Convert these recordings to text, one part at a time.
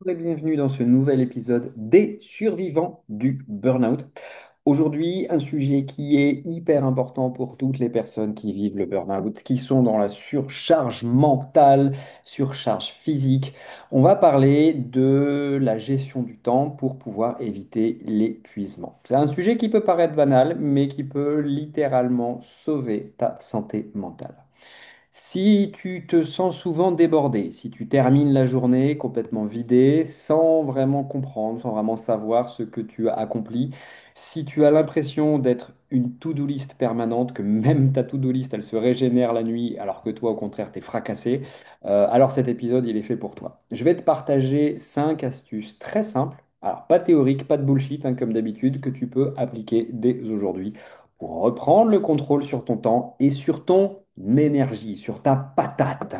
Et bienvenue dans ce nouvel épisode des survivants du burn-out. Aujourd'hui, un sujet qui est hyper important pour toutes les personnes qui vivent le burn-out, qui sont dans la surcharge mentale, surcharge physique. On va parler de la gestion du temps pour pouvoir éviter l'épuisement. C'est un sujet qui peut paraître banal, mais qui peut littéralement sauver ta santé mentale. Si tu te sens souvent débordé, si tu termines la journée complètement vidé, sans vraiment comprendre, sans vraiment savoir ce que tu as accompli, si tu as l'impression d'être une to-do list permanente, que même ta to-do list, elle se régénère la nuit, alors que toi, au contraire, t'es fracassé, alors cet épisode, il est fait pour toi. Je vais te partager 5 astuces très simples, alors pas théoriques, pas de bullshit, hein, comme d'habitude, que tu peux appliquer dès aujourd'hui pour reprendre le contrôle sur ton temps et sur ton énergie, sur ta patate.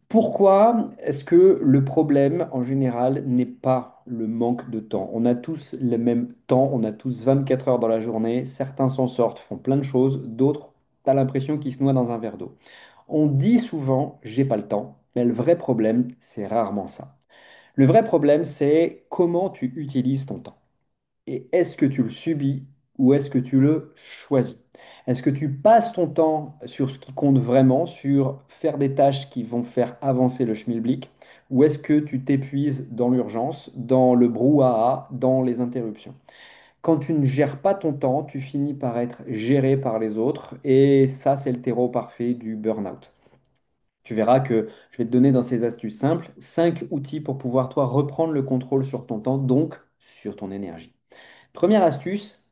Pourquoi est-ce que le problème en général n'est pas le manque de temps? On a tous le même temps, on a tous 24 heures dans la journée, certains s'en sortent, font plein de choses, d'autres, tu as l'impression qu'ils se noient dans un verre d'eau. On dit souvent j'ai pas le temps, mais le vrai problème, c'est rarement ça. Le vrai problème, c'est comment tu utilises ton temps. Et est-ce que tu le subis ou est-ce que tu le choisis? Est-ce que tu passes ton temps sur ce qui compte vraiment, sur faire des tâches qui vont faire avancer le schmilblick, ou est-ce que tu t'épuises dans l'urgence, dans le brouhaha, dans les interruptions? Quand tu ne gères pas ton temps, tu finis par être géré par les autres, et ça, c'est le terreau parfait du burn-out. Tu verras que je vais te donner dans ces astuces simples 5 outils pour pouvoir toi reprendre le contrôle sur ton temps, donc sur ton énergie. Première astuce,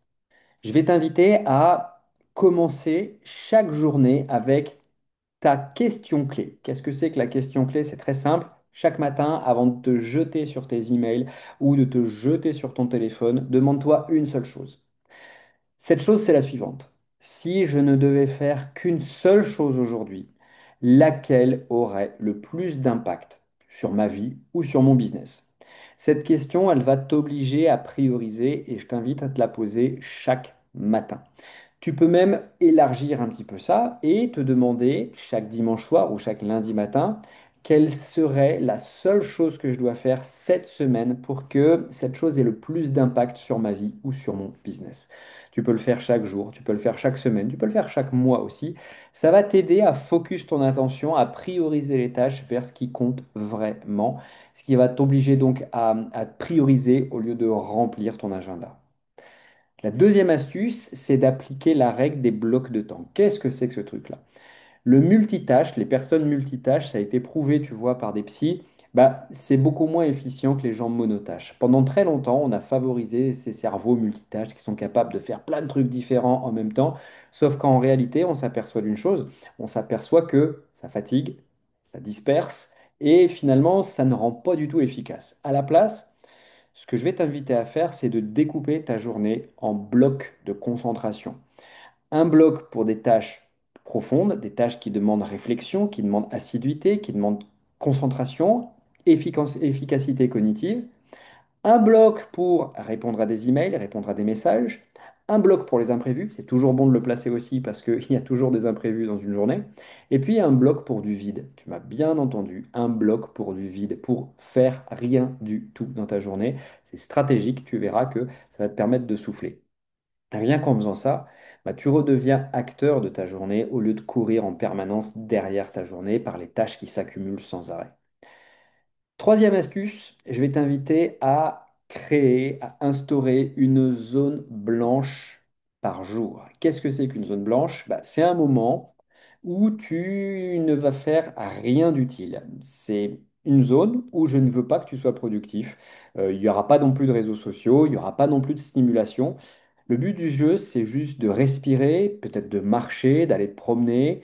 je vais t'inviter à commencer chaque journée avec ta question clé. Qu'est-ce que c'est que la question clé? C'est très simple. Chaque matin, avant de te jeter sur tes emails ou de te jeter sur ton téléphone, demande-toi une seule chose. Cette chose, c'est la suivante. Si je ne devais faire qu'une seule chose aujourd'hui, laquelle aurait le plus d'impact sur ma vie ou sur mon business? Cette question, elle va t'obliger à prioriser et je t'invite à te la poser chaque matin. Tu peux même élargir un petit peu ça et te demander chaque dimanche soir ou chaque lundi matin, quelle serait la seule chose que je dois faire cette semaine pour que cette chose ait le plus d'impact sur ma vie ou sur mon business. Tu peux le faire chaque jour, tu peux le faire chaque semaine, tu peux le faire chaque mois aussi. Ça va t'aider à focus ton attention, à prioriser les tâches vers ce qui compte vraiment, ce qui va t'obliger donc à prioriser au lieu de remplir ton agenda. La deuxième astuce, c'est d'appliquer la règle des blocs de temps. Qu'est-ce que c'est que ce truc-là? Le multitâche, les personnes multitâches, ça a été prouvé, tu vois, par des psys, bah, c'est beaucoup moins efficient que les gens monotâches. Pendant très longtemps, on a favorisé ces cerveaux multitâches qui sont capables de faire plein de trucs différents en même temps, sauf qu'en réalité, on s'aperçoit d'une chose, on s'aperçoit que ça fatigue, ça disperse, et finalement, ça ne rend pas du tout efficace. À la place, ce que je vais t'inviter à faire, c'est de découper ta journée en blocs de concentration. Un bloc pour des tâches profondes, des tâches qui demandent réflexion, qui demandent assiduité, qui demandent concentration, efficacité cognitive. Un bloc pour répondre à des emails, répondre à des messages. Un bloc pour les imprévus, c'est toujours bon de le placer aussi parce qu'il y a toujours des imprévus dans une journée. Et puis un bloc pour du vide. Tu m'as bien entendu, un bloc pour du vide, pour faire rien du tout dans ta journée. C'est stratégique, tu verras que ça va te permettre de souffler. Rien qu'en faisant ça, bah, tu redeviens acteur de ta journée au lieu de courir en permanence derrière ta journée par les tâches qui s'accumulent sans arrêt. Troisième astuce, je vais t'inviter à créer, à instaurer une zone blanche par jour. Qu'est-ce que c'est qu'une zone blanche? Bah, c'est un moment où tu ne vas faire rien d'utile. C'est une zone où je ne veux pas que tu sois productif. Il n'y aura pas non plus de réseaux sociaux, il n'y aura pas non plus de stimulation. Le but du jeu, c'est juste de respirer, peut-être de marcher, d'aller te promener,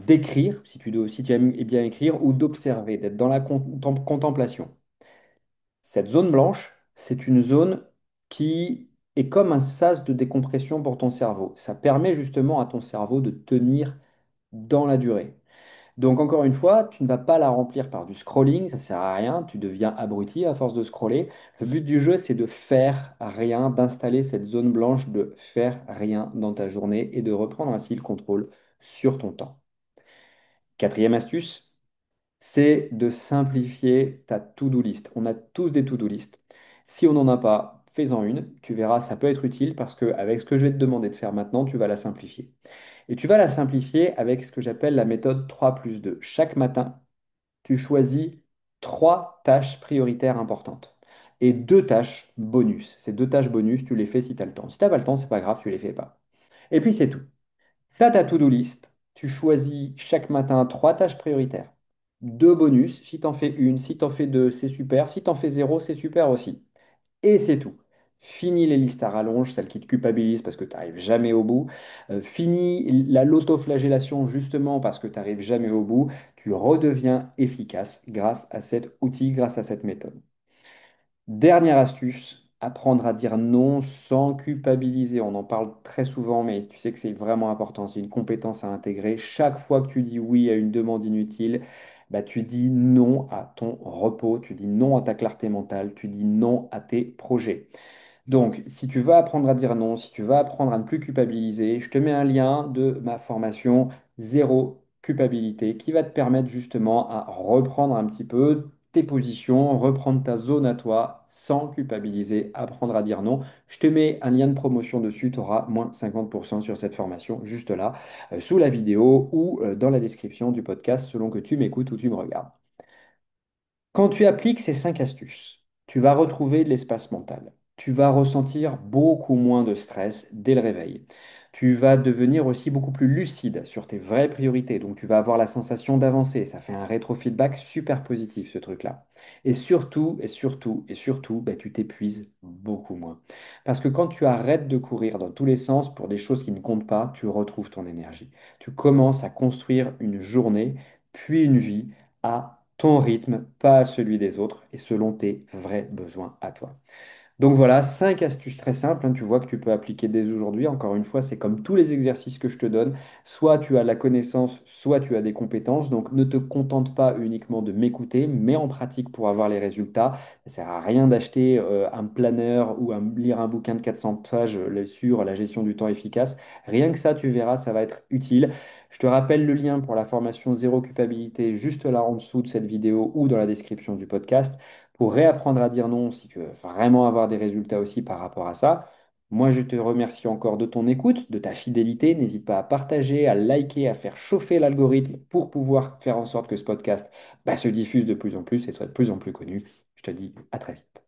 d'écrire, si tu aimes bien écrire, ou d'observer, d'être dans la contemplation. Cette zone blanche, c'est une zone qui est comme un sas de décompression pour ton cerveau. Ça permet justement à ton cerveau de tenir dans la durée. Donc encore une fois, tu ne vas pas la remplir par du scrolling, ça sert à rien, tu deviens abruti à force de scroller. Le but du jeu, c'est de faire rien, d'installer cette zone blanche, de faire rien dans ta journée et de reprendre ainsi le contrôle sur ton temps. Quatrième astuce, c'est de simplifier ta to-do list. On a tous des to-do list. Si on n'en a pas, fais-en une. Tu verras, ça peut être utile parce qu'avec ce que je vais te demander de faire maintenant, tu vas la simplifier. Et tu vas la simplifier avec ce que j'appelle la méthode 3+2. Chaque matin, tu choisis trois tâches prioritaires importantes et deux tâches bonus. Ces deux tâches bonus, tu les fais si tu as le temps. Si tu n'as pas le temps, c'est pas grave, tu les fais pas. Et puis c'est tout. Tu as ta to-do list. Tu choisis chaque matin trois tâches prioritaires. Deux bonus. Si tu en fais une, si tu en fais deux, c'est super. Si tu en fais zéro, c'est super aussi. Et c'est tout. Fini les listes à rallonge, celles qui te culpabilisent parce que tu n'arrives jamais au bout. Fini l'autoflagellation justement parce que tu n'arrives jamais au bout. Tu redeviens efficace grâce à cet outil, grâce à cette méthode. Dernière astuce, apprendre à dire non sans culpabiliser. On en parle très souvent, mais tu sais que c'est vraiment important. C'est une compétence à intégrer. Chaque fois que tu dis oui à une demande inutile, bah, tu dis non à ton repos, tu dis non à ta clarté mentale, tu dis non à tes projets. Donc, si tu veux apprendre à dire non, si tu veux apprendre à ne plus culpabiliser, je te mets un lien de ma formation Zéro culpabilité qui va te permettre justement à reprendre un petit peu tes positions, reprendre ta zone à toi sans culpabiliser, apprendre à dire non. Je te mets un lien de promotion dessus, tu auras moins 50% sur cette formation juste là, sous la vidéo ou dans la description du podcast selon que tu m'écoutes ou tu me regardes. Quand tu appliques ces 5 astuces, tu vas retrouver de l'espace mental. Tu vas ressentir beaucoup moins de stress dès le réveil. Tu vas devenir aussi beaucoup plus lucide sur tes vraies priorités. Donc, tu vas avoir la sensation d'avancer. Ça fait un rétrofeedback super positif, ce truc-là. Et surtout, et surtout, et surtout, bah, tu t'épuises beaucoup moins. Parce que quand tu arrêtes de courir dans tous les sens pour des choses qui ne comptent pas, tu retrouves ton énergie. Tu commences à construire une journée, puis une vie à ton rythme, pas à celui des autres et selon tes vrais besoins à toi. Donc voilà, 5 astuces très simples, hein, tu vois que tu peux appliquer dès aujourd'hui. Encore une fois, c'est comme tous les exercices que je te donne. Soit tu as la connaissance, soit tu as des compétences. Donc ne te contente pas uniquement de m'écouter, mets en pratique pour avoir les résultats. Ça ne sert à rien d'acheter un planeur ou lire un bouquin de 400 pages sur la gestion du temps efficace. Rien que ça, tu verras, ça va être utile. Je te rappelle le lien pour la formation Zéro culpabilité juste là en dessous de cette vidéo ou dans la description du podcast pour réapprendre à dire non si tu veux vraiment avoir des résultats aussi par rapport à ça. Moi, je te remercie encore de ton écoute, de ta fidélité. N'hésite pas à partager, à liker, à faire chauffer l'algorithme pour pouvoir faire en sorte que ce podcast se diffuse de plus en plus et soit de plus en plus connu. Je te dis à très vite.